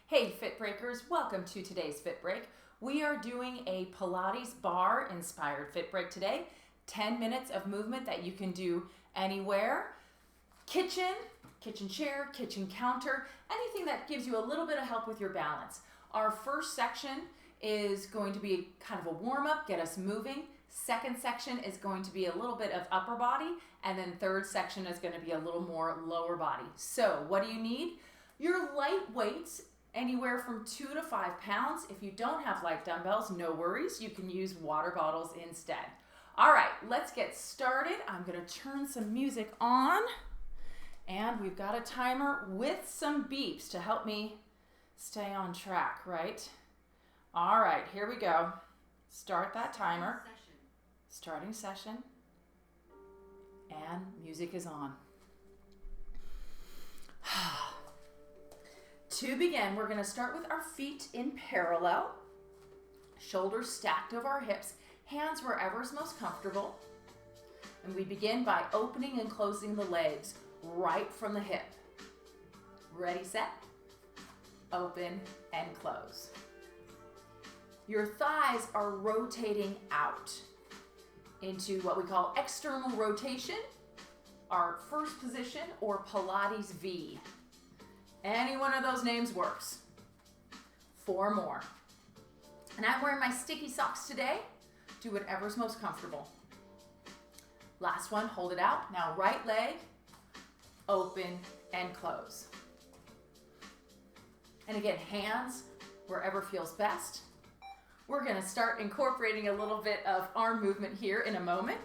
Hey Fit Breakers, welcome to today's Fit Break. We are doing a Pilates bar inspired Fit Break today. 10 minutes of movement that you can do anywhere. Kitchen chair, kitchen counter, anything that gives you a little bit of help with your balance. Our first section is going to be kind of a warm up, get us moving. Second section is going to be a little bit of upper body, and then third section is going to be a little more lower body. So what do you need? Your light weights, anywhere from 2 to 5 pounds. If you don't have light dumbbells, no worries. You can use water bottles instead. All right, let's get started. I'm going to turn some music on, and we've got a timer with some beeps to help me stay on track, right? All right, here we go. Start that timer. Starting session. And music is on. To begin, we're going to start with our feet in parallel, shoulders stacked over our hips, hands wherever is most comfortable. And we begin by opening and closing the legs right from the hip. Ready, set, open, and close. Your thighs are rotating out into what we call external rotation, our first position, or Pilates V. Any one of those names works. 4 more. And I'm wearing my sticky socks today. Do whatever's most comfortable. Last one, hold it out. Now right leg, open and close. And again, hands wherever feels best. We're going to start incorporating a little bit of arm movement here in a moment.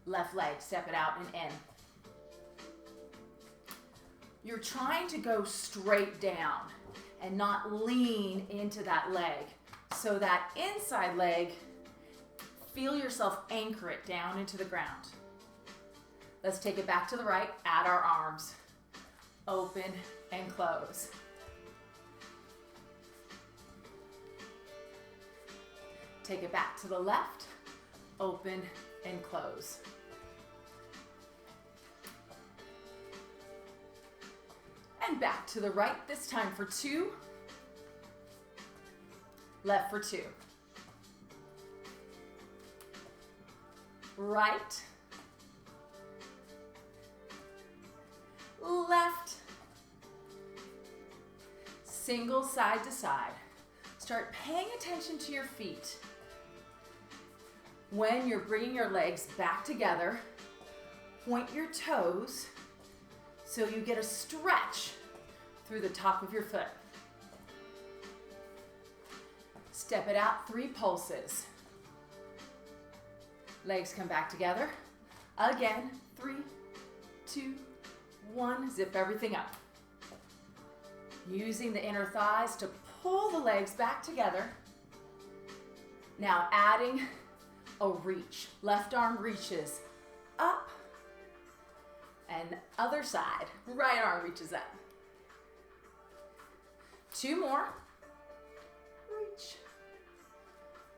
Left leg, step it out and in. You're trying to go straight down and not lean into that leg. So that inside leg, feel yourself anchor it down into the ground. Let's take it back to the right, add our arms. Open and close. Take it back to the left, open and close. And back to the right, this time for 2. Left for 2. Right. Left. Single side to side. Start paying attention to your feet. When you're bringing your legs back together, point your toes so you get a stretch through the top of your foot. Step it out 3 pulses. Legs come back together. Again, 3, 2, 1. Zip everything up. Using the inner thighs to pull the legs back together. Now adding a reach. Left arm reaches up and other side. Right arm reaches up. 2 more. Reach.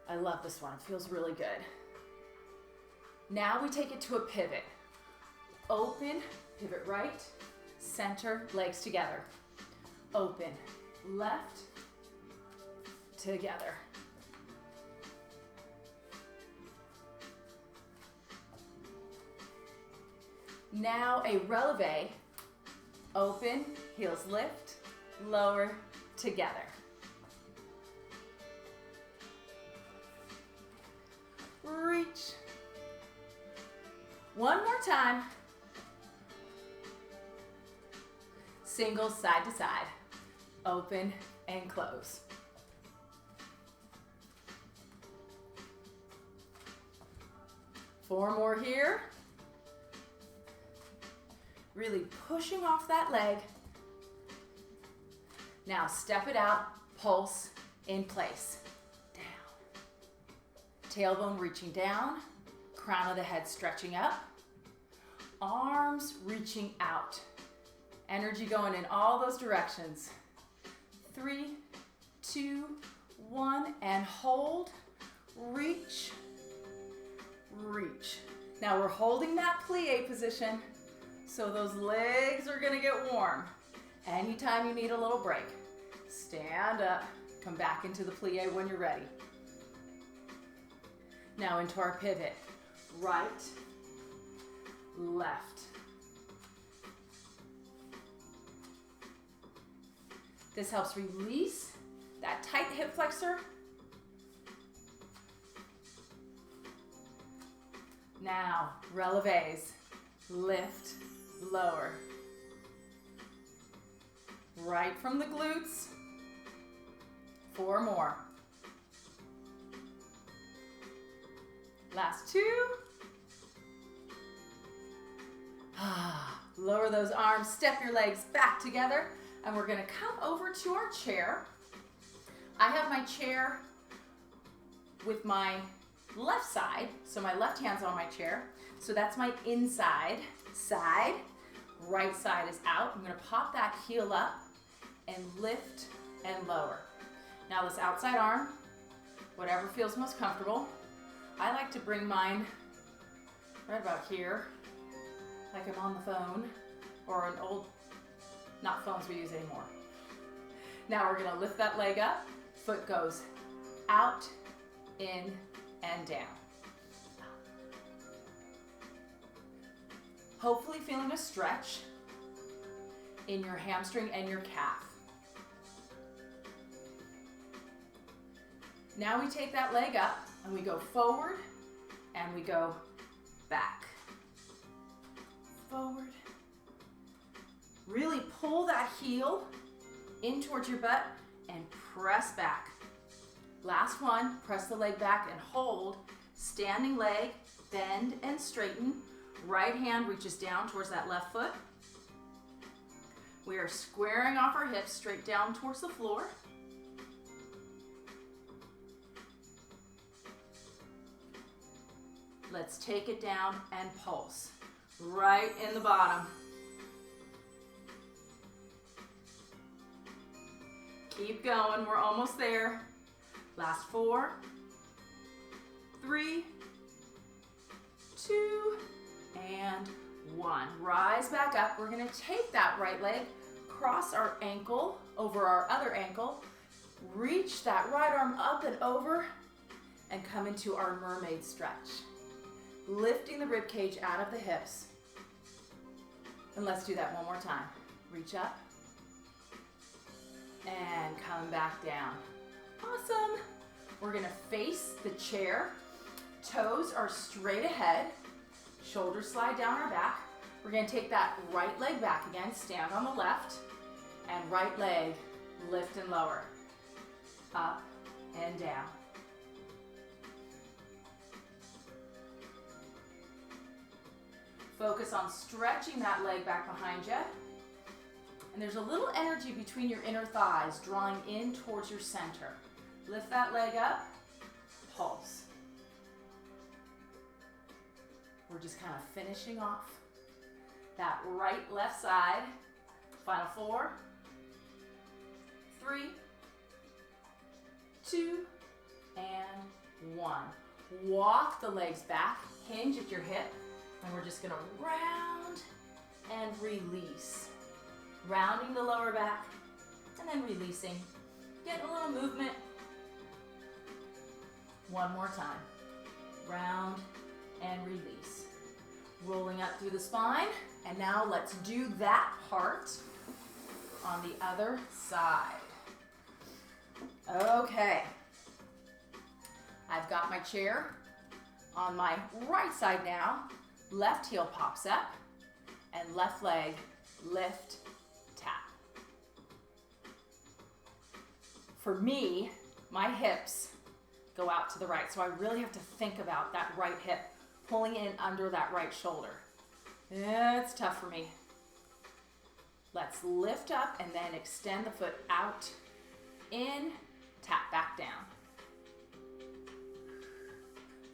I love this one. It feels really good. Now we take it to a pivot. Open, pivot right, center, legs together. Open, left, together. Now a releve, open, heels lift, lower, together. Reach. One more time. Single side to side, open and close. Four more here. Really pushing off that leg. Now step it out, pulse in place. Down. Tailbone reaching down, crown of the head stretching up. Arms reaching out. Energy going in all those directions. 3, 2, 1, and hold. Reach, reach. Now we're holding that plie position. So those legs are gonna get warm. Anytime you need a little break, stand up, come back into the plie when you're ready. Now into our pivot. Right, left. This helps release that tight hip flexor. Now, releves. Lift, lower. Right from the glutes. 4 more. Last 2. Lower those arms, step your legs back together, and we're gonna come over to our chair. I have my chair with my left side, so my left hand's on my chair. So that's my inside side. Right side is out. I'm gonna pop that heel up and lift and lower. Now this outside arm, whatever feels most comfortable. I like to bring mine right about here, like I'm on the phone, or an old, not phones we use anymore. Now we're gonna lift that leg up, foot goes out, in, and down. Hopefully feeling a stretch in your hamstring and your calf. Now we take that leg up and we go forward and we go back. Forward. Really pull that heel in towards your butt and press back. Last one, press the leg back and hold. Standing leg, bend and straighten. Right hand reaches down towards that left foot. We are squaring off our hips straight down towards the floor. Let's take it down and pulse. Right in the bottom. Keep going, we're almost there. Last 4, 3, 2, and 1. Rise back up. We're gonna take that right leg, cross our ankle over our other ankle, reach that right arm up and over, and come into our mermaid stretch. Lifting the rib cage out of the hips. And let's do that one more time. Reach up, and come back down. Awesome. We're gonna face the chair. Toes are straight ahead. Shoulders slide down our back. We're gonna take that right leg back again, stand on the left, and right leg, lift and lower. Up and down. Focus on stretching that leg back behind you. And there's a little energy between your inner thighs, drawing in towards your center. Lift that leg up, pulse. We're just kind of finishing off that right, left side. Final 4, 3, 2, and 1. Walk the legs back, hinge at your hip, and we're just gonna round and release. Rounding the lower back, and then releasing. Getting a little movement. One more time. Round and release. Rolling up through the spine, and now let's do that part on the other side. Okay. I've got my chair on my right side now. Left heel pops up, and left leg, lift, tap. For me, my hips go out to the right, so I really have to think about that right hip, pulling in under that right shoulder. It's tough for me. Let's lift up and then extend the foot out, in, tap back down.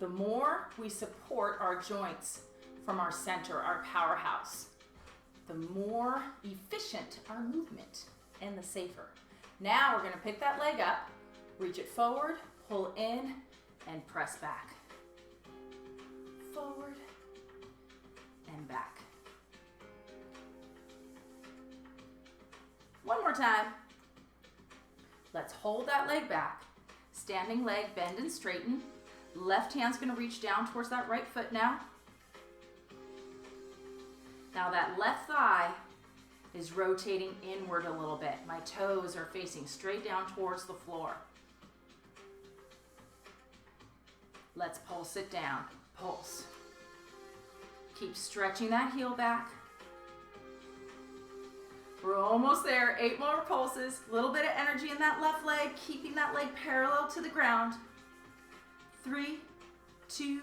The more we support our joints from our center, our powerhouse, the more efficient our movement and the safer. Now we're gonna pick that leg up, reach it forward, pull in, and press back. Forward and back. One more time. Let's hold that leg back. Standing leg, bend and straighten. Left hand's gonna reach down towards that right foot now. Now that left thigh is rotating inward a little bit. My toes are facing straight down towards the floor. Let's pulse it down. Pulse. Keep stretching that heel back. We're almost there. 8 more pulses. A little bit of energy in that left leg, keeping that leg parallel to the ground. 3, 2,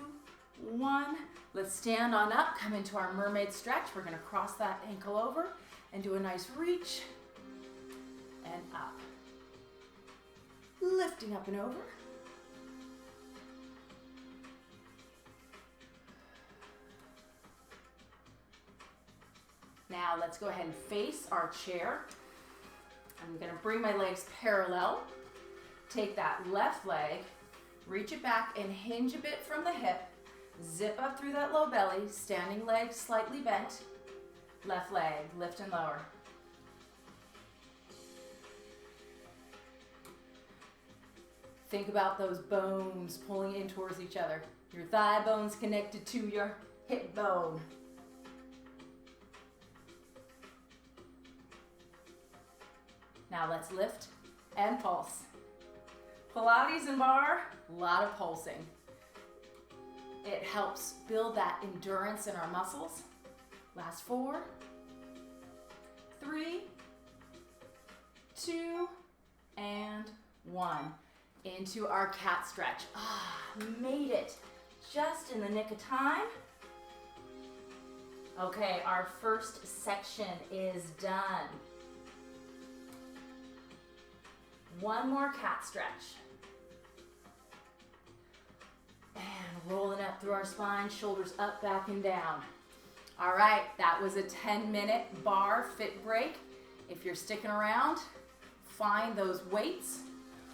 1. Let's stand on up. Come into our mermaid stretch. We're going to cross that ankle over and do a nice reach and up. Lifting up and over. Now let's go ahead and face our chair. I'm gonna bring my legs parallel. Take that left leg, reach it back and hinge a bit from the hip. Zip up through that low belly, standing leg slightly bent. Left leg, lift and lower. Think about those bones pulling in towards each other. Your thigh bone's connected to your hip bone. Now let's lift and pulse. Pilates and bar, a lot of pulsing. It helps build that endurance in our muscles. Last 4, 3, 2, and 1. Into our cat stretch. Made it just in the nick of time. Okay, our first section is done. One more cat stretch. And rolling up through our spine, shoulders up, back, and down. All right, that was a 10-minute bar fit break. If you're sticking around, find those weights.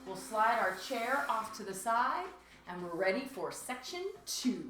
We'll slide our chair off to the side, and we're ready for section 2.